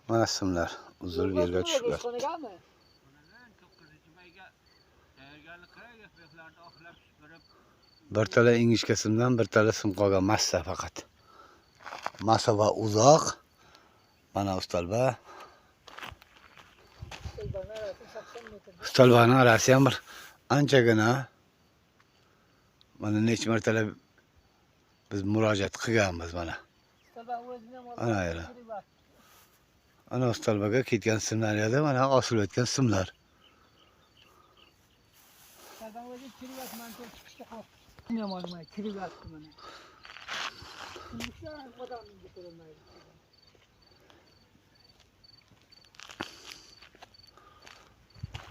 Mana simlar uzilib yerga tushgan. Bir tala ingichka simdan bir tala sim qolgan massa faqat. Masofa uzoq. Mana ustalba. Ustalbani arasi ham bir anchagina. Mana necha martalab biz murojaat qilganmiz mana. Ana yana. Ana ustalbaga ketgan simlar edi, mana osilib o'tgan simlar.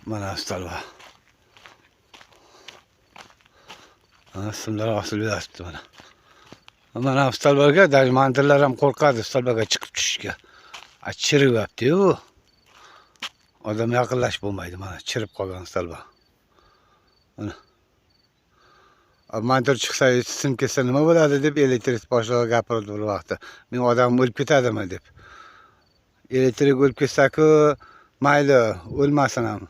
Mana ustalba. Mana simlar osilib yotibdi mana. Mana ustalbaga dajmantirlar ham qo'rqadi ustalbaga chiqib tushishga. Chirib yotibdi-yu. Odam yaqinlashib bo'lmaydi mana chirib qolgan ustalba. Mana. Mantor chiqsa, sim ketsa nima bo'ladi deb elektrik boshlig'i gapirdi bir vaqtda. Men odam o'lib ketadimi deb. Elektrik o'lib ketsa-ku, mayli, o'lmasin ham.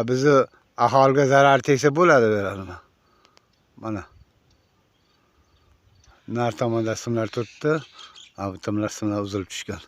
Bizni aholiga zarar tegsa bo'ladi beralimi? Mana. Nar tomonda simlar turibdi. Bu tomlar simlar uzilib tushgan.